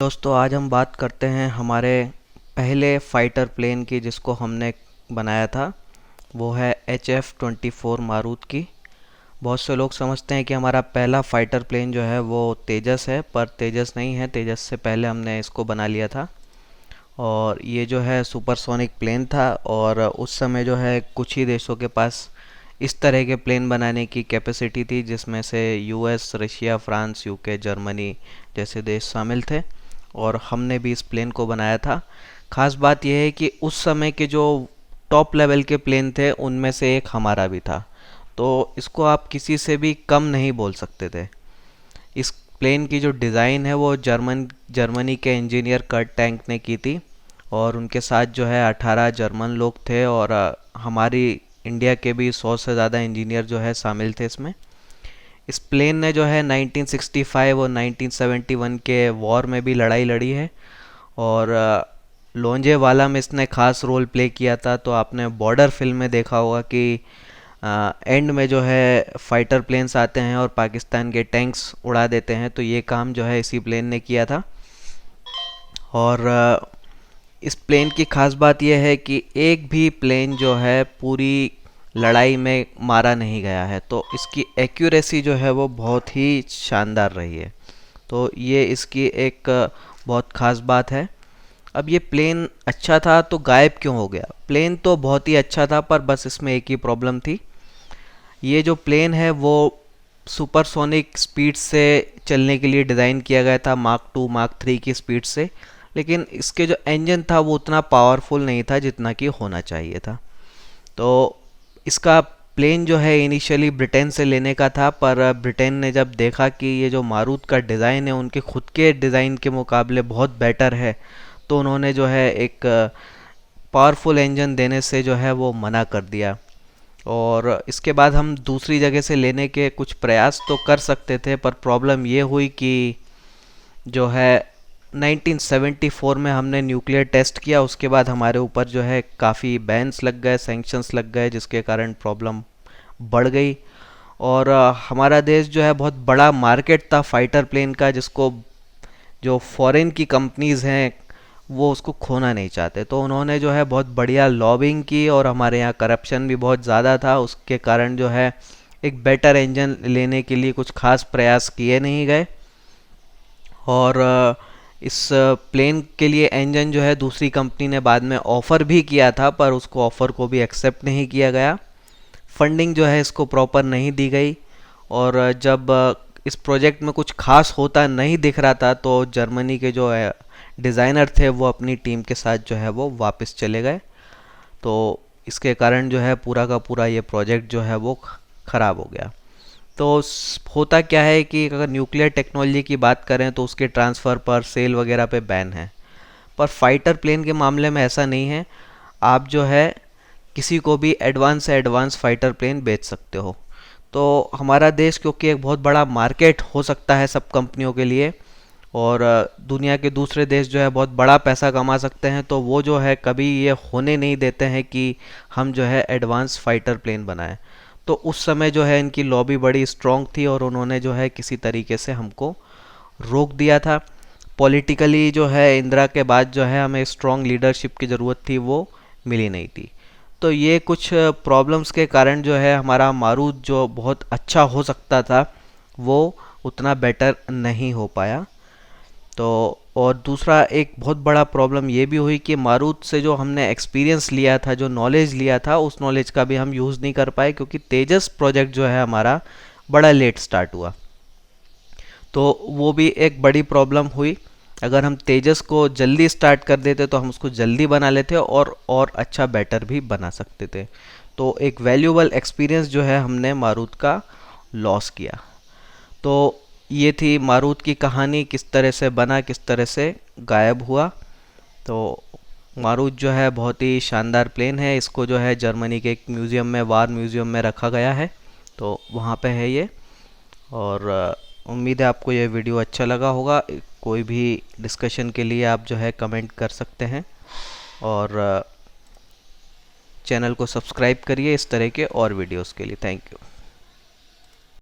दोस्तों, आज हम बात करते हैं हमारे पहले फाइटर प्लेन की जिसको हमने बनाया था। वो है HF-24 मारुत की। बहुत से लोग समझते हैं कि हमारा पहला फाइटर प्लेन जो है वो तेजस है, पर तेजस नहीं है। तेजस से पहले हमने इसको बना लिया था और ये जो है सुपरसोनिक प्लेन था। और उस समय जो है कुछ ही देशों के पास इस तरह के प्लेन बनाने की कैपेसिटी थी, जिसमें से US, Russia, France, UK, Germany जैसे देश शामिल थे। और हमने भी इस प्लेन को बनाया था। ख़ास बात यह है कि उस समय के जो टॉप लेवल के प्लेन थे उनमें से एक हमारा भी था, तो इसको आप किसी से भी कम नहीं बोल सकते थे। इस प्लेन की जो डिज़ाइन है वो जर्मनी के इंजीनियर कर्ट टैंक ने की थी। और उनके साथ जो है 18 जर्मन लोग थे और हमारी इंडिया के भी 100 से ज़्यादा इंजीनियर जो है शामिल थे इसमें। इस प्लेन ने जो है 1965 और 1971 के वॉर में भी लड़ाई लड़ी है। और लोंगेवाला में इसने खास रोल प्ले किया था। तो आपने बॉर्डर फिल्म में देखा होगा कि एंड में जो है फाइटर प्लेन्स आते हैं और पाकिस्तान के टैंक्स उड़ा देते हैं, तो ये काम जो है इसी प्लेन ने किया था। और इस प्लेन की खास बात यह है कि एक भी प्लेन जो है पूरी लड़ाई में मारा नहीं गया है, तो इसकी एक्यूरेसी जो है वो बहुत ही शानदार रही है। तो ये इसकी एक बहुत ख़ास बात है। अब ये प्लेन अच्छा था तो गायब क्यों हो गया? प्लेन तो बहुत ही अच्छा था, पर बस इसमें एक ही प्रॉब्लम थी। ये जो प्लेन है वो सुपरसोनिक स्पीड से चलने के लिए डिज़ाइन किया गया था, मार्क 2 मार्क 3 की स्पीड से। लेकिन इसके जो इंजन था वो उतना पावरफुल नहीं था जितना कि होना चाहिए था। तो इसका प्लेन जो है इनिशियली ब्रिटेन से लेने का था, पर ब्रिटेन ने जब देखा कि ये जो मारुत का डिज़ाइन है उनके खुद के डिज़ाइन के मुकाबले बहुत बेटर है, तो उन्होंने जो है एक पावरफुल इंजन देने से जो है वो मना कर दिया। और इसके बाद हम दूसरी जगह से लेने के कुछ प्रयास तो कर सकते थे, पर प्रॉब्लम ये हुई कि जो है 1974 में हमने न्यूक्लियर टेस्ट किया। उसके बाद हमारे ऊपर जो है काफ़ी बैन्स लग गए, सैंक्शंस लग गए, जिसके कारण प्रॉब्लम बढ़ गई। और हमारा देश जो है बहुत बड़ा मार्केट था फाइटर प्लेन का, जिसको जो फॉरेन की कंपनीज़ हैं वो उसको खोना नहीं चाहते। तो उन्होंने जो है बहुत बढ़िया लॉबिंग की और हमारे यहाँ करप्शन भी बहुत ज़्यादा था। उसके कारण जो है एक बेटर इंजन लेने के लिए कुछ खास प्रयास किए नहीं गए। और इस प्लेन के लिए इंजन जो है दूसरी कंपनी ने बाद में ऑफ़र भी किया था, पर उसको ऑफ़र को भी एक्सेप्ट नहीं किया गया। फंडिंग जो है इसको प्रॉपर नहीं दी गई। और जब इस प्रोजेक्ट में कुछ खास होता नहीं दिख रहा था, तो जर्मनी के जो डिज़ाइनर थे वो अपनी टीम के साथ जो है वो वापस चले गए। तो इसके कारण जो है पूरा का पूरा ये प्रोजेक्ट जो है वो ख़राब हो गया। तो होता क्या है कि अगर न्यूक्लियर टेक्नोलॉजी की बात करें तो उसके ट्रांसफ़र पर, सेल वगैरह पे बैन है। पर फाइटर प्लेन के मामले में ऐसा नहीं है। आप जो है किसी को भी एडवांस से एडवांस फाइटर प्लेन बेच सकते हो। तो हमारा देश क्योंकि एक बहुत बड़ा मार्केट हो सकता है सब कंपनियों के लिए, और दुनिया के दूसरे देश जो है बहुत बड़ा पैसा कमा सकते हैं, तो वो जो है कभी ये होने नहीं देते हैं कि हम जो है एडवांस फाइटर प्लेन बनाएं। तो उस समय जो है इनकी लॉबी बड़ी स्ट्रॉन्ग थी और उन्होंने जो है किसी तरीके से हमको रोक दिया था। पॉलिटिकली जो है इंदिरा के बाद जो है हमें स्ट्रॉन्ग लीडरशिप की ज़रूरत थी, वो मिली नहीं थी। तो ये कुछ प्रॉब्लम्स के कारण जो है हमारा मारुत जो बहुत अच्छा हो सकता था वो उतना बेटर नहीं हो पाया। तो और दूसरा एक बहुत बड़ा प्रॉब्लम ये भी हुई कि मारुत से जो हमने एक्सपीरियंस लिया था, जो नॉलेज लिया था, उस नॉलेज का भी हम यूज़ नहीं कर पाए, क्योंकि तेजस प्रोजेक्ट जो है हमारा बड़ा लेट स्टार्ट हुआ। तो वो भी एक बड़ी प्रॉब्लम हुई। अगर हम तेजस को जल्दी स्टार्ट कर देते तो हम उसको जल्दी बना लेते और अच्छा बेटर भी बना सकते थे। तो एक वैल्यूबल एक्सपीरियंस जो है हमने मारुत का लॉस किया। तो ये थी मारुत की कहानी, किस तरह से बना, किस तरह से गायब हुआ। तो मारुत जो है बहुत ही शानदार प्लेन है। इसको जो है जर्मनी के एक म्यूज़ियम में, वार म्यूज़ियम में रखा गया है, तो वहाँ पे है ये। और उम्मीद है आपको ये वीडियो अच्छा लगा होगा। कोई भी डिस्कशन के लिए आप जो है कमेंट कर सकते हैं, और चैनल को सब्सक्राइब करिए इस तरह के और वीडियोस के लिए। Thank you.